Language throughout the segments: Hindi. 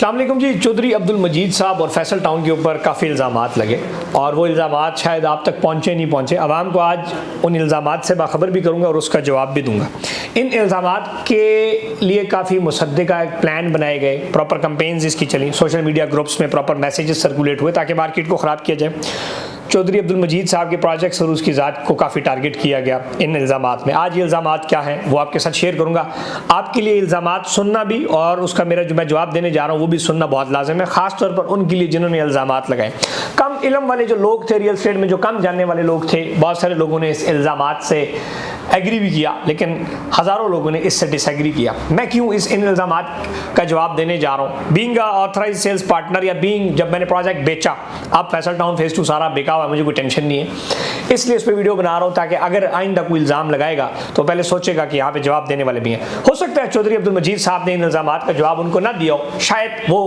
अस्सलाम वालेकुम जी। चौधरी अब्दुल मजीद साहब और फैसल टाउन के ऊपर काफ़ी इल्ज़ामात लगे और वो इल्ज़ामात शायद आप तक पहुँचे नहीं पहुँचे। आवाम को आज उन इल्ज़ामात से बाखबर भी करूँगा और उसका जवाब भी दूँगा। इन इल्ज़ामात के लिए काफ़ी मुसद्दिक़ा एक प्लान बनाए गए, प्रॉपर कंपेन्स इसकी चली, सोशल मीडिया ग्रुप्स में प्रॉपर मैसेजेस सर्कुलेट हुए ताकि मार्केट को ख़राब किया जाए। चौधरी अब्दुल मजीद साहब के प्रोजेक्ट्स और उसकी ज़ात को काफ़ी टारगेट किया गया इन इल्ज़ामात में। आज ये इल्ज़ामात क्या हैं वो आपके साथ शेयर करूँगा। आपके लिए इल्ज़ामात सुनना भी और उसका मेरा जो मैं जवाब देने जा रहा हूँ वो भी सुनना बहुत लाज़िम है, ख़ास तौर पर उनके लिए जिन्होंने इल्ज़ामात लगाए। कम इल्म वाले जो लोग थे, रियल एस्टेट में जो कम जानने वाले लोग थे, बहुत सारे लोगों ने इस इल्ज़ामात से एग्री भी किया, लेकिन हज़ारों लोगों ने इससे डिसएग्री किया। मैं क्यों इन इल्ज़ामात का जवाब देने जा रहा हूँ। बीइंग ऑथराइज सेल्स पार्टनर या बीइंग, जब मैंने प्रोजेक्ट बेचा, अब फैसल टाउन फेज़ 2 सारा बेका हुआ, मुझे कोई टेंशन नहीं है, इसलिए इस पर वीडियो बना रहा हूँ ताकि अगर आइंदा कोई इल्ज़ाम लगाएगा तो पहले सोचेगा कि यहाँ पे जवाब देने वाले भी हैं। हो सकता है चौधरी अब्दुल मजीद साहब ने इन इल्ज़ामात का जवाब उनको ना दिया हो, शायद वो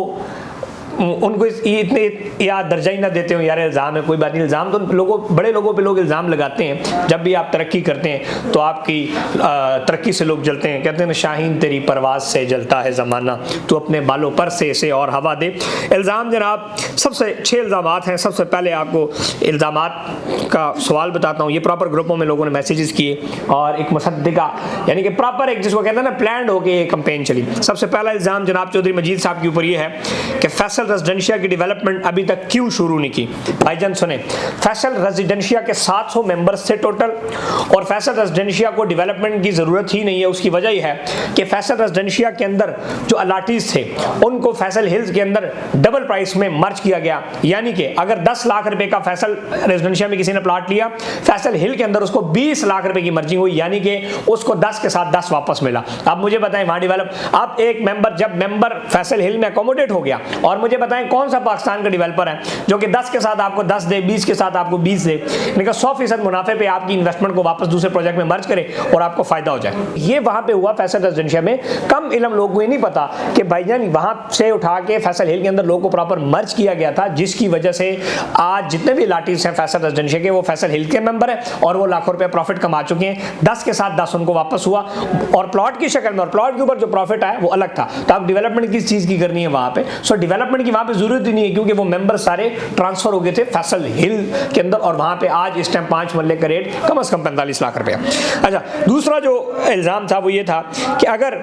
उनको इतने या दर्जा ही ना देते हो, यार इल्ज़ाम है, कोई बात नहीं। इल्ज़ाम तो लोगों, बड़े लोगों पे लोग इल्ज़ाम लगाते हैं। जब भी आप तरक्की करते हैं तो आपकी तरक्की से लोग जलते हैं। कहते हैं ना, शाहीन तेरी परवाज़ से जलता है ज़माना, तो अपने बालों पर से इसे और हवा दे। इल्ज़ाम जनाब, सबसे 6 इल्ज़ामात हैं। सबसे पहले आपको इल्ज़ामात का सवाल बताता हूँ। ये प्रॉपर ग्रुपों में लोगों ने मैसेजेस किए और एक मुसद्दिक़ा, यानी कि प्रॉपर एक जिसको कहते हैं ना प्लान्ड होकर ये कैंपेन चली। सबसे पहला इल्ज़ाम जनाब चौधरी मजीद साहब के ऊपर ये है कि फैसल रेजिडेंशिया की डेवलपमेंट अभी तक क्यों शुरू नहीं की। भाईजान सुने, फैसल रेजिडेंशिया के 700 मेंबर्स थे टोटल और फैसल रेजिडेंशिया को डेवलपमेंट की जरूरत ही नहीं है। उसकी वजह यह है कि फैसल रेजिडेंशिया के अंदर जो अलाटीज थे उनको फैसल हिल्स के अंदर डबल प्राइस में मर्ज किया गया। यानी कि अगर 10 लाख रुपए का फैसल रेजिडेंशिया में किसी ने प्लॉट लिया, फैसल हिल के अंदर उसको 20 लाख रुपए की मर्जिंग हुई, यानी कि उसको 10 के साथ 10 वापस मिला। अब मुझे बताएं वहां डेवलप, अब एक मेंबर, जब मेंबर फैसल हिल में अकोमोडेट हो गया, और मुझे बताएं कौन सा पाकिस्तान का डेवलपर है जो कि 10 के साथ आपको 10 दे, 20 के साथ आपको 20 दे, यानी कि 100% मुनाफे पे आपकी इन्वेस्टमेंट को वापस दूसरे प्रोजेक्ट में मर्ज करे और आपको फायदा हो जाए। ये वहां पे हुआ फैसल रेजिडेंशिया में। कम इल्म लोगों को ये नहीं पता कि भाईजान वहां से उठा के फैसल हिल के अंदर लोगों को प्रॉपर मर्ज किया गया था, जिसकी वजह से आज जितने भी लाटीज हैं फैसल रेजिडेंशिया के, वो फैसल हिल के मेंबर है और वो लाखों रुपए प्रॉफिट कमा चुके हैं। 10 के साथ 10 उनको वापस हुआ और प्लॉट की शक्ल में, और प्लॉट के ऊपर जो प्रॉफिट आया वो अलग था। तो आप डेवलपमेंट किस चीज की करनी है वहां पे? सो डेवलपमेंट की वहां पे जरूरत ही नहीं है, क्योंकि वो मेंबर सारे ट्रांसफर हो गए थे फैसल हिल के अंदर, और वहां पे आज इस टाइम 5 मरले का रेट कम से कम 45 लाख रुपया। अच्छा, दूसरा जो इल्जाम था वो ये था कि अगर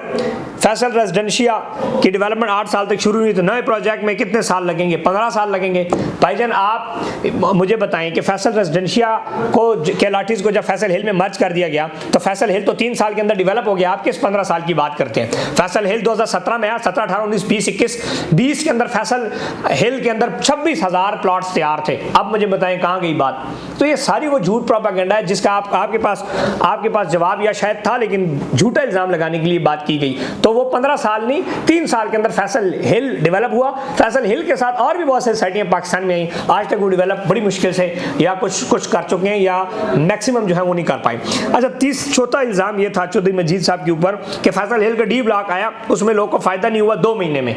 फैसल रेजिडेंशिया की डेवलपमेंट 8 साल तक शुरू हुई तो नए प्रोजेक्ट में कितने साल लगेंगे? 15 साल लगेंगे। भाईजान आप मुझे बताएं कि फैसल रेजिडेंशिया को के लाटीज को जब फैसल हिल में मर्ज कर दिया गया तो फैसल हिल तो 3 साल के अंदर डेवलप हो गया, आप किस 15 साल की बात करते हैं? फैसल हिल 2017 में आया, 17, 18, 19, 20, 21, 20 के अंदर फैसल हिल के अंदर 26,000 प्लॉट्स तैयार थे। अब मुझे बताएं कहां गई बात? तो ये सारी वो झूठ प्रोपेगेंडा है जिसका आपके पास जवाब या शायद था, लेकिन झूठा इल्जाम लगाने के लिए बात की गई। तो वो 15 साल नहीं, 3 साल के अंदर फैसल हिल डेवलप हुआ। फैसल हिल के साथ और भी बहुत सारी सोसाइटियां पाकिस्तान में आई, आज तक वो डेवलप बड़ी मुश्किल से या कुछ कर चुके हैं या मैक्सिमम जो है वो नहीं कर पाए। अच्छा, चौथा इल्जाम ये था चौधरी मजीद साहब के ऊपर कि फैसल हिल का डी ब्लॉक आया, उसमें लोगों को फायदा नहीं हुआ 2 महीने में।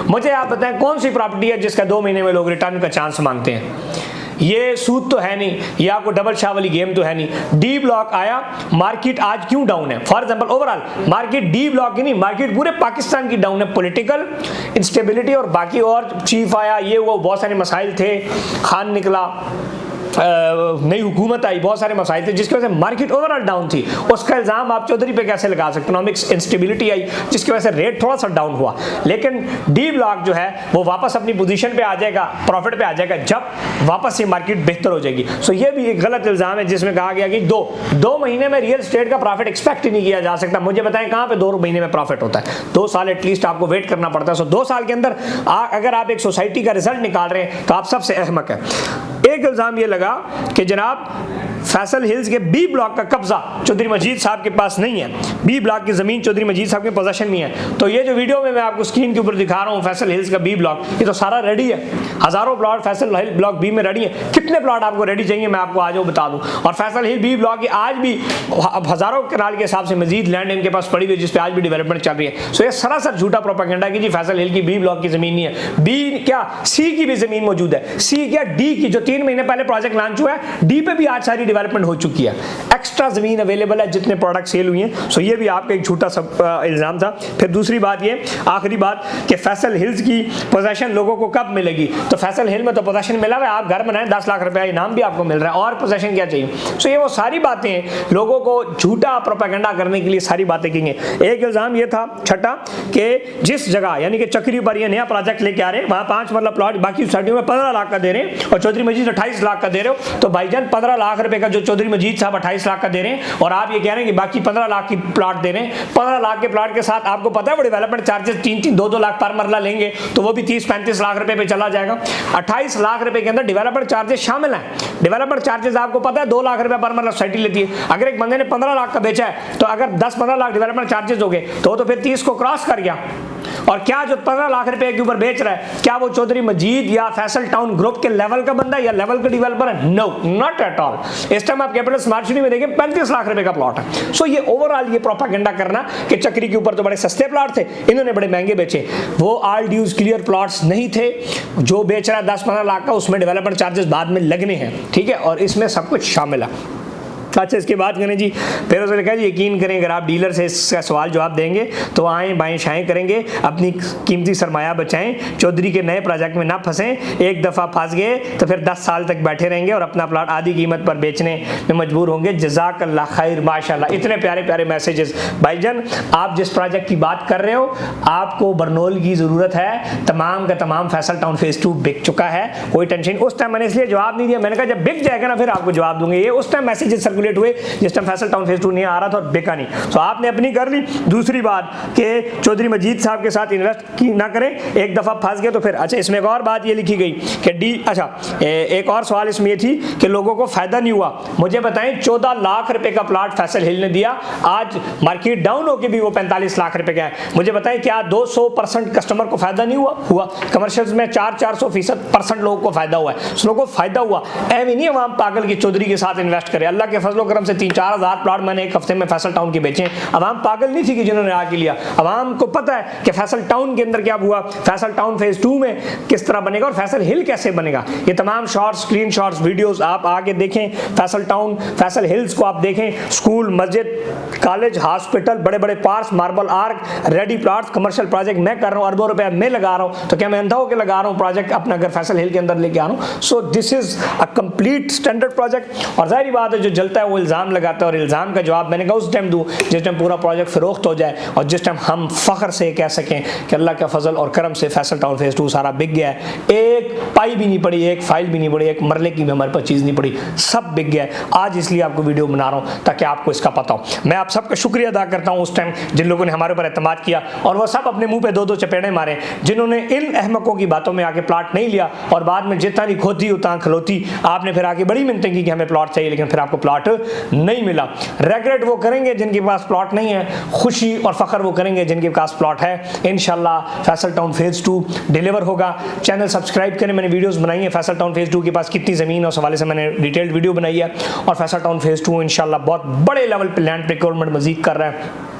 मुझे आप बताएं कौन सी प्रॉपर्टी है जिसका 2 महीने में लोग रिटर्न का चांस मांगते हैं? ये सूद तो है नहीं, या कोई डबल शाह वाली गेम तो है नहीं। डी ब्लॉक आया, मार्केट आज क्यों डाउन है? For example overall market D block ही नहीं, मार्केट पूरे पाकिस्तान की डाउन है। पॉलिटिकल इंस्टेबिलिटी और बाकी, और चीफ आया, ये वो बहुत सारे मसाइल थे, खान निकला, नई हुकूमत आई, बहुत सारे मसाइल थे जिसकी वजह से मार्केट ओवरऑल डाउन थी। उसका इल्जाम आप चौधरी पे कैसे लगा सकते? इकोनॉमिक्स इंस्टेबिलिटी आई जिसकी वजह से रेट थोड़ा सा डाउन हुआ, लेकिन डी ब्लॉक जो है वो वापस अपनी पोजीशन पे आ जाएगा, प्रॉफिट पे आ जाएगा जब वापस ये मार्केट बेहतर हो जाएगी। सो ये भी एक गलत इल्जाम है जिसमें कहा गया कि दो महीने में रियल एस्टेट का प्रॉफिट एक्सपेक्ट ही नहीं किया जा सकता। मुझे बताएं कहां पे 2 महीने में प्रॉफिट होता है? 2 साल एटलीस्ट आपको वेट करना पड़ता है। सो 2 साल के अंदर अगर आप एक सोसाइटी का रिजल्ट निकाल रहे हैं तो आप सबसे अहमक है। एक इल्जाम ये लगा कि जनाब फैसल हिल्स के बी ब्लॉक का कब्जा चौधरी मजीद साहब के पास नहीं है, बी ब्लॉक की जमीन चौधरी मजीद साहब के पोजीशन में है। तो ये जो वीडियो में मैं आपको स्क्रीन के ऊपर दिखा रहा हूँ फैसल हिल्स का बी ब्लॉक, ये तो सारा रेडी है। हजारों प्लॉट फैसल हिल ब्लॉक बी में रेडी है। कितने प्लॉट आपको रेडी चाहिए मैं आपको आज बता दूं। और फैसल हिल बी ब्लॉक की आज भी हजारों कनाल के हिसाब से मजीद लैंड इनके पास पड़ी हुई है जिसपे आज भी डेवलपमेंट चल रही है। सो ये सरासर झूठा प्रोपेगेंडा कि जी फैसल हिल की बी ब्लॉक की जमीन नहीं है। बी क्या, सी की भी जमीन मौजूद है। सी क्या, डी की जो 3 महीने पहले प्रोजेक्ट लॉन्च हुआ है, डी पे भी आज सारी डेवलपमेंट हो चुकी है, एक्स्ट्रा ज़मीन अवेलेबल है जितने प्रोडक्ट सेल हुए हैं। सो ये भी आपका एक झूठा इल्ज़ाम था। फिर दूसरी बात ये, आखिरी बात, कि फैसल हिल्स की पोजेशन लोगों को कब मिलेगी? तो फैसल हिल में तो पोजेशन मिला हुआ है, आप घर बनाएं, 10 लाख रुपया इनाम भी आपको मिल रहा है, और पोजेशन क्या चाहिए? सो ये वो सारी बातें हैं, लोगों को झूठा प्रोपेगेंडा करने के लिए सारी बातें की हैं। एक इल्ज़ाम ये था छठा, कि जिस जगह यानी कि चक्री पर ये नया प्रोजेक्ट लेके आ रहे हैं, वहाँ 5 मतलब प्लॉट, बाकी सोसाइटियों में 15 लाख का दे रहे हैं और चौधरी मजीद 28 लाख का दे रहे हो। तो भाईजान 15 लाख रुपए का जो चौधरी मजीद साहब 28 लाख का दे रहे हैं, और आप ये कह रहे हैं कि बाकी 15 लाख की प्लॉट दे रहे हैं। 15 लाख के प्लॉट के साथ आपको पता है वो डेवलपमेंट चार्जेस 3-3, 2-2 लाख पर मरला लेंगे, तो वो भी 30-35 लाख रुपए पे चला जाएगा। 28 लाख रुपए के अंदर डेवलपमेंट चार्जेस शामिल हैं। डेवलपमेंट चार्जेस आपको पता है 2 लाख रुपए पर मरला सोसाइटी लेती है। अगर एक बंदे ने 15 लाख का बेचा है, तो अगर 10-15 लाख डेवलपमेंट चार्जेस हो गए तो फिर 30 को क्रॉस कर गया। और क्या जो 15 लाख रुपए के ऊपर बेच रहा है, क्या वो चौधरी मजीद या फैसल टाउन ग्रुप के लेवल का बंदा या लेवल का डेवलपर है? No, not at all. इस टाइम आप कैपिटल स्मार्ट सिटी में देखिए 35 लाख रुपए का प्लॉट है। सो ये ओवरऑल ये प्रोपेगेंडा करना कि चक्री के ऊपर तो बड़े सस्ते प्लॉट थे, इन्होंने बड़े महंगे बेचे, वो ऑल ड्यूज क्लियर प्लॉट्स नहीं थे। जो बेच रहा है 10-15 लाख का, उसमें डेवलपमेंट चार्जेस बाद में लगने हैं, ठीक है, और इसमें सब कुछ शामिल है। अच्छा, इसके बाद करें जी, फिर उसने लिखा जी, यकीन करें अगर आप डीलर से इसका सवाल जवाब देंगे तो आएँ बाएँ शाएँ करेंगे, अपनी कीमती सरमाया बचाएं, चौधरी के नए प्रोजेक्ट में ना फंसें। एक दफ़ा फंस गए तो फिर 10 साल तक बैठे रहेंगे और अपना प्लाट आधी कीमत पर बेचने में मजबूर होंगे। जज़ाकल्लाह खैर, माशाल्लाह। इतने प्यारे प्यारे मैसेजेस। भाईजान, आप जिस प्रोजेक्ट की बात कर रहे हो, आपको बरनोल की ज़रूरत है, तमाम का तमाम फैसल टाउन फेज़ 2 बिक चुका है, कोई टेंशन। उस टाइम मैंने इसलिए जवाब नहीं दिया, मैंने कहा जब बिक जाएगा ना फिर आपको जवाब दूंगे। ये उस टाइम मैसेजेस सर्कुलेट हुए जिस टाइम फैसल टाउन फेज 2 नहीं आ रहा था और बिका नहीं। तो आपने अपनी कर ली। दूसरी बात कि चौधरी मजीद साहब के साथ इन्वेस्ट की ना करें, एक दफा फंस गए तो फिर। अच्छा, इसमें एक और बात ये लिखी गई कि एक और सवाल इसमें ये थी कि लोगों को फायदा नहीं हुआ। मुझे बताएं, 14 लाख रुपए का प्लॉट फैसल हिल ने दिया, आज मार्केट डाउन होकर भी वो 45 लाख रुपए का है। मुझे बताएं, क्या 200% कस्टमर को फायदा नहीं हुआ? कमर्शियल्स में 400% लोगों को फायदा हुआ है। लोगों को फायदा हुआ। ऐਵੇਂ नहीं हम पागल की चौधरी के साथ इन्वेस्ट करें। अल्लाह के फजलो करम से 3-4 हज़ार प्लॉट मैंने एक हफ्ते में फैसल टाउन के बेचे। अवाम पागल नहीं थी कि जिन्होंने आके लिया। अवाम को पता है कि फैसल टाउन के अंदर क्या हुआ, फैसल टाउन फेज 2 में किस तरह बनेगा और फैसल हिल कैसे बनेगा। ये तमाम शॉर्ट्स, स्क्रीन शॉट्स, वीडियोस आप आगे देखें। फैसल टाउन, फैसल हिल्स को आप देखें, स्कूल, मस्जिद, कॉलेज, हॉस्पिटल, बड़े बड़े parks, marble arc, ready plots, commercial project मैं कर रहा हूँ, अरबों रुपया मैं लगा रहा हूँ। तो क्या मैं अंधा होकर लगा रहा हूँ प्रोजेक्ट अपना अगर फैसल हिल के अंदर लेके आ रहा हूँ? So this is a complete standard project. और जाहिर बात है, जो जलता है वो इल्ज़ाम लगाता है, और इल्ज़ाम का जवाब मैंने कहा उस टाइम दूँ जिस टाइम पूरा प्रोजेक्ट फरोख्त हो जाए और जिस टाइम हम फ़ख्र से कह सकें कि अल्लाह का फजल और करम से फैसल टाउन फेज 2 सारा बिक गया है। एक पाई भी नहीं पड़ी, एक फाइल भी नहीं पड़ी, एक मरले की भी हमारे पास चीज़ नहीं पड़ी, सब बिक गया है। आज इसलिए आपको वीडियो बना रहा हूँ ताकि आपको इसका पता हो। मैं आप सबका शुक्रिया अदा करता हूँ उस टाइम जिन लोगों ने हमारे ऊपर एतमाद किया, और वो सब अपने मुँह पर 2-2 चपेड़े मारे, जिन्होंने इन अहमकों की बातों में आके प्लाट नहीं लिया और बाद में जितना नहीं खोती उतना खलोती। आपने फिर आके बड़ी मिन्नतें की कि हमें प्लॉट चाहिए, लेकिन फिर आपको प्लॉट नहीं मिला। रेग्रेट वो करेंगे जिनके पास प्लॉट नहीं है, खुशी और फख्र वो करेंगे जिनके पास प्लॉट है। इंशाल्लाह फैसल टाउन फेज 2 डिलीवर होगा। चैनल सब्सक्राइब करें, मैंने वीडियोस बनाई है फैसल टाउन फेज 2 के पास कितनी ज़मीन, उस हवाले से मैंने डिटेल्ड वीडियो बनाई है। और फैसल टाउन फेज 2 इंशाल्लाह बहुत बड़े लेवल पर लैंड प्रोक्योरमेंट मजीद कर रहा है।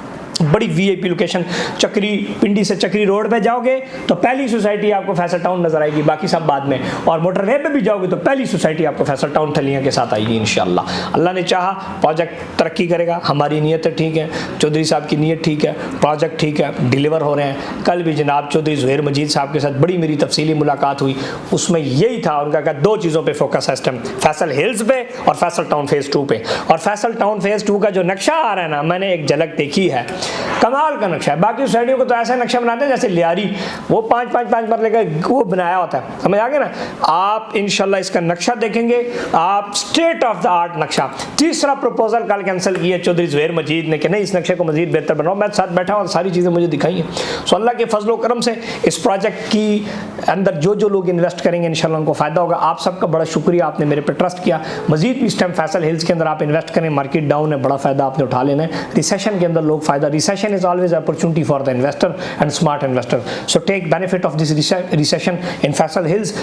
बड़ी वीआईपी लोकेशन, चक्री, पिंडी से चक्री रोड पे जाओगे तो पहली सोसाइटी आपको फैसल टाउन नजर आएगी, बाकी सब बाद में। और मोटरवे पे भी जाओगे तो पहली सोसाइटी आपको फैसल टाउन ठलियां के साथ आएगी इंशाल्लाह। अल्लाह ने चाहा प्रोजेक्ट तरक्की करेगा, हमारी नीयत ठीक है, चौधरी साहब की नीयत ठीक है, प्रोजेक्ट ठीक है, डिलीवर हो रहे हैं। कल भी जनाब चौधरी ज़ुहैर मजीद साहब के साथ बड़ी मेरी तफसीली मुलाकात हुई, उसमें यही था, उनका कहा 2 चीज़ों पर फोकस है इस टाइम, फैसल हिल्स पे और फैसल टाउन फेज 2 पे। और फैसल टाउन फेज 2 का जो नक्शा आ रहा है ना, मैंने एक झलक देखी है, कमाल का नक्शा है। बाकी सोसाइटियों को तो ऐसा नक्शा बनाते हैं जैसे लियारी, वो 5-5 मरले का वो बनाया होता है, समझ आ गया ना। आप इंशाल्लाह इसका नक्शा देखेंगे, आप स्टेट ऑफ द आर्ट नक्शा। तीसरा प्रपोजल कल कैंसिल किया चौधरी ज़ुहैर मजीद ने कि नहीं, इस नक्शे को मजीद बेहतर बनाओ। मैं साथ बैठा हूँ, सारी चीज़ें मुझे दिखाई हैं। सो अल्लाह के फजलो करम से इस प्रोजेक्ट की अंदर जो लोग इन्वेस्ट करेंगे इंशाल्लाह उनको फ़ायदा होगा। आप सबका बड़ा शुक्रिया, आपने मेरे पर ट्रस्ट किया। मजीद भी इस टाइम फैसल हिल्स के अंदर आप इन्वेस्ट करें, मार्केट डाउन है, बड़ा फ़ायदा आपने उठा लेना है। रिसेशन के अंदर लोग फ़ायदा recession is always opportunity for the investor and smart investor. So take benefit of this recession in Faisal Hills.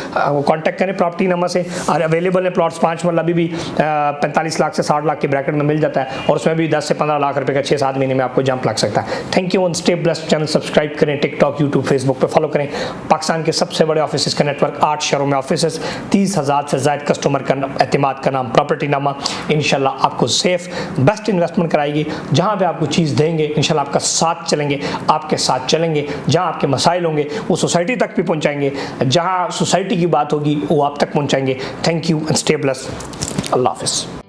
Contact करें प्रॉपर्टी नंबर से, और अवेलेबल है प्लॉट्स 5 मरला भी 45 लाख से 60 लाख के ब्रैकेट में मिल जाता है, और उसमें भी 10 से 15 लाख रुपए का 6-7 महीने में आपको जंप लग सकता है। Thank you. Stay blessed. Channel subscribe करें, टिकटॉक, यूट्यूब, फेसबुक पे फॉलो करें। पाकिस्तान के सबसे बड़े ऑफिस का नेटवर्क, 8 शहरों में ऑफिस, 30,000 से ज़ायद कस्टमर का एतमाद का नाम प्रॉपर्टी नामा। इंशाल्लाह आपको सेफ बेस्ट इन्वेस्टमेंट कराएगी। जहाँ पे आपको चीज़ देंगे इंशाल्लाह आपका साथ चलेंगे, आपके साथ चलेंगे। जहाँ आपके मसाइल होंगे वो सोसाइटी तक भी पहुँचाएंगे, जहाँ सोसाइटी की बात होगी वो आप तक पहुँचाएंगे। Thank you and stay blessed. Allah हाफिज़।